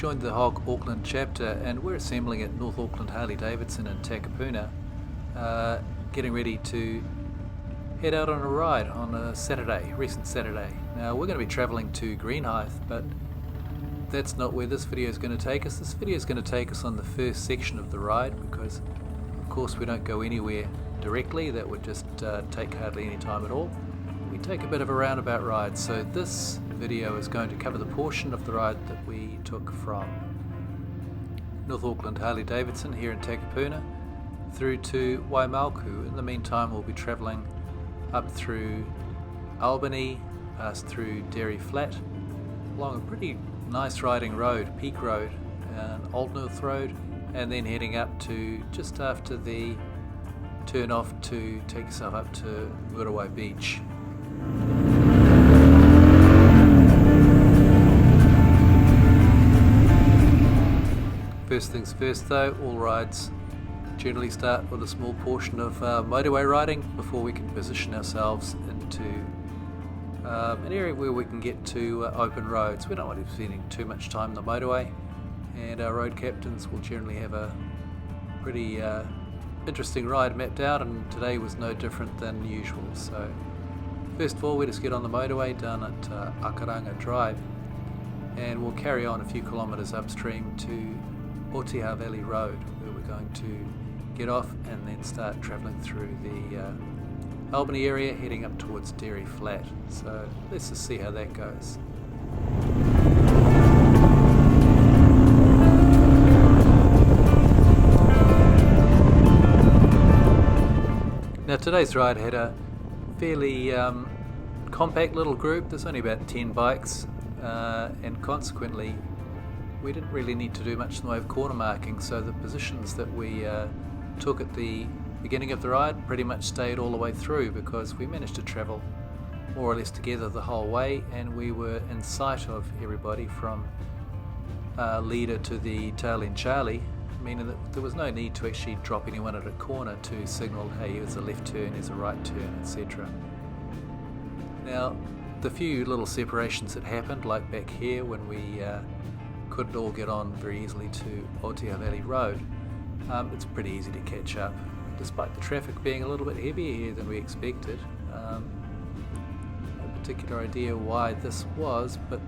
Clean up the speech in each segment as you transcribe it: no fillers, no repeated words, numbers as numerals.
joined the HOG Auckland Chapter, and we're assembling at North Auckland Harley-Davidson in Takapuna, getting ready to head out on a ride on a recent Saturday. Now we're going to be travelling to Greenhithe, but that's not where this video is going to take us. This video is going to take us on the first section of the ride because of course we don't go anywhere directly. That would just take hardly any time at all. We take a bit of a roundabout ride, so this video is going to cover the portion of the ride that we took from North Auckland Harley-Davidson here in Takapuna through to Waimauku. In the meantime we'll be travelling up through Albany, past through Dairy Flat, along a pretty nice riding road, Peak Road and Old North Road, and then heading up to just after the turn off to take yourself up to motorway beach. First things first though, all rides generally start with a small portion of motorway riding before we can position ourselves into an area where we can get to open roads. We don't want to be spending too much time on the motorway, and our road captains will generally have a pretty interesting ride mapped out, and today was no different than usual. So first of all we just get on the motorway down at Akaranga Drive, and we'll carry on a few kilometres upstream to Oteha Valley Rd, where we're going to get off and then start travelling through the Albany area, heading up towards Dairy Flat. So let's just see how that goes. Now today's ride had a fairly compact little group. There's only about 10 bikes, and consequently we didn't really need to do much in the way of corner marking, so the positions that we took at the beginning of the ride pretty much stayed all the way through, because we managed to travel more or less together the whole way, and we were in sight of everybody from leader to the tail end Charlie, meaning that there was no need to actually drop anyone at a corner to signal, hey, here's a left turn, here's a right turn, etc. Now the few little separations that happened, like back here when we couldn't all get on very easily to Oteha Valley Rd, it's pretty easy to catch up, despite the traffic being a little bit heavier here than we expected. No particular idea why this was, but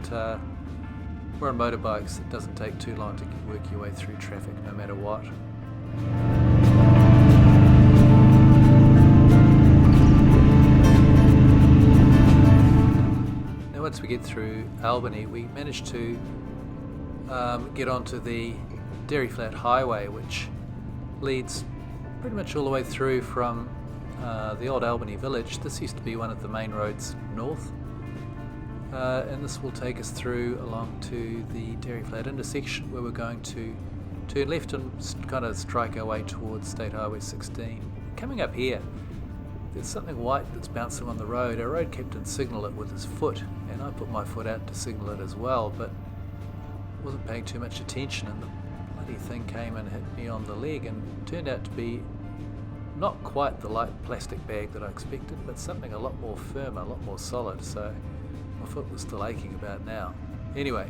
we're on motorbikes. It doesn't take too long to work your way through traffic no matter what. Now once we get through Albany, we managed to get onto the Dairy Flat Highway, which leads pretty much all the way through from the old Albany village. This used to be one of the main roads north, and this will take us through along to the Dairy Flat intersection, where we're going to turn left and kind of strike our way towards State Highway 16. Coming up here, there's something white that's bouncing on the road. Our road captain signalled it with his foot, and I put my foot out to signal it as well, but wasn't paying too much attention, and the bloody thing came and hit me on the leg, and turned out to be not quite the light plastic bag that I expected, but something a lot more firm, a lot more solid, so my foot was still aching about now. Anyway,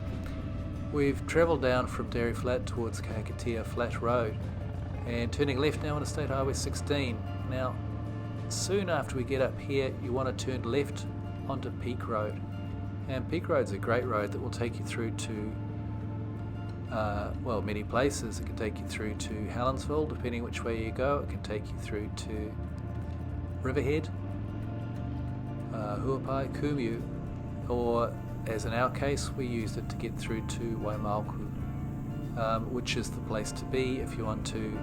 we've travelled down from Dairy Flat towards Kahikatea Flat Rd, and turning left now on State Highway 16. Now soon after we get up here, you want to turn left onto Peak Road, and Peak Road's a great road that will take you through to many places. It can take you through to Helensville, depending which way you go. It can take you through to Riverhead, Huapai, Kumu, or as in our case, we used it to get through to Waimauku, which is the place to be if you want to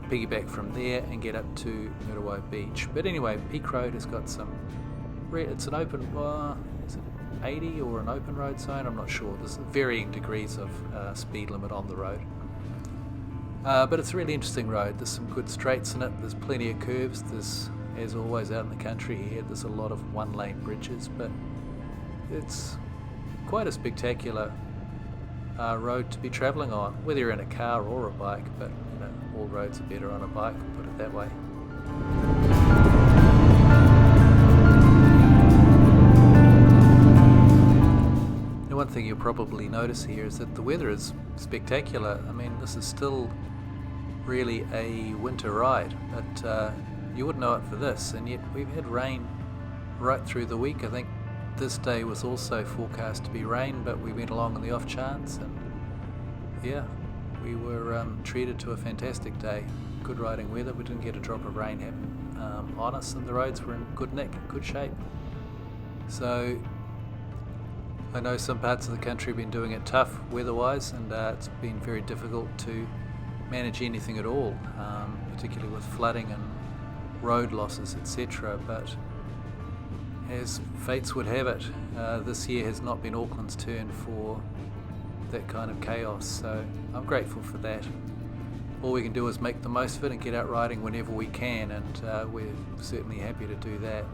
piggyback from there and get up to Motorway Beach. But anyway, Peak Road has got some, it's an open, is it 80 or an open road zone? I'm not sure. There's varying degrees of speed limit on the road. But it's a really interesting road. There's some good straights in it. There's plenty of curves. There's, as always out in the country here, there's a lot of one-lane bridges, but it's quite a spectacular road to be travelling on, whether you're in a car or a bike, but you know, all roads are better on a bike, put it that way. one thing you'll probably notice here is that the weather is spectacular. I mean, this is still really a winter ride, but you wouldn't know it for this, and yet we've had rain right through the week. I think this day was also forecast to be rain, but we went along on the off chance, and yeah, we were treated to a fantastic day. Good riding weather. We didn't get a drop of rain happen on us, and the roads were in good nick, good shape. So I know some parts of the country have been doing it tough weather-wise, and it's been very difficult to manage anything at all, particularly with flooding and road losses, etc. But as fates would have it, this year has not been Auckland's turn for that kind of chaos, so I'm grateful for that. All we can do is make the most of it and get out riding whenever we can, and we're certainly happy to do that.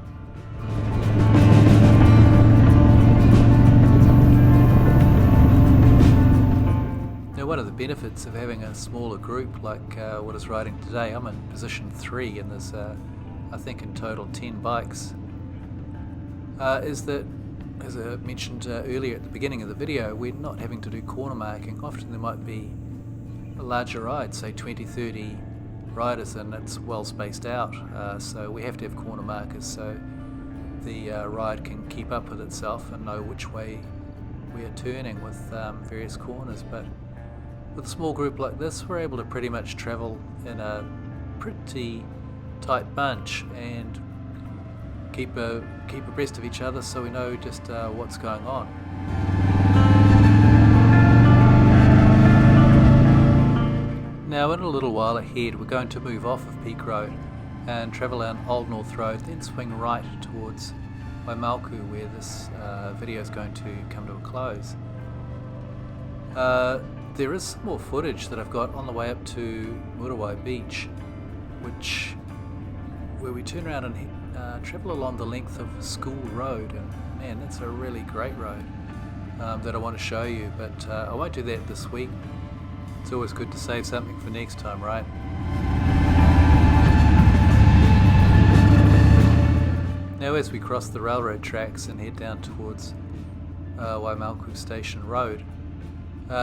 Now, one of the benefits of having a smaller group like what is riding today, I'm in position 3 and there's I think in total 10 bikes, is that, as I mentioned earlier at the beginning of the video, we're not having to do corner marking. Often there might be a larger ride, say 20-30 riders, and it's well spaced out, so we have to have corner markers so the ride can keep up with itself and know which way we are turning with various corners. But with a small group like this, we're able to pretty much travel in a pretty tight bunch and keep abreast of each other, so we know just what's going on. Now, in a little while ahead, we're going to move off of Peak Road and travel down Old North Road, then swing right towards Waimauku, where this video is going to come to a close. There is some more footage that I've got on the way up to Motorway Beach, where we turn around and travel along the length of School Road, and man, that's a really great road that I want to show you, but I won't do that this week. It's always good to save something for next time, right? Now, as we cross the railroad tracks and head down towards Waimauku Station Rd,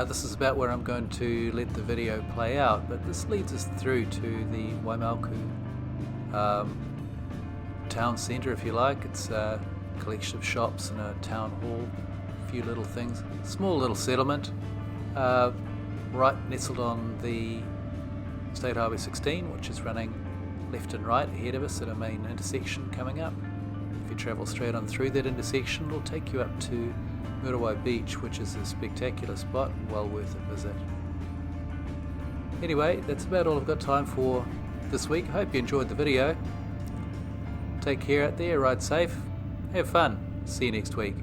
this is about where I'm going to let the video play out, but this leads us through to the Waimauku town centre, if you like. It's a collection of shops and a town hall, a few little things. Small little settlement, right nestled on the State Highway 16, which is running left and right ahead of us at a main intersection coming up. If you travel straight on through that intersection, it'll take you up to Motorway Beach, which is a spectacular spot, well worth a visit. Anyway, that's about all I've got time for this week. Hope you enjoyed the video. Take care out there, ride safe, have fun. See you next week.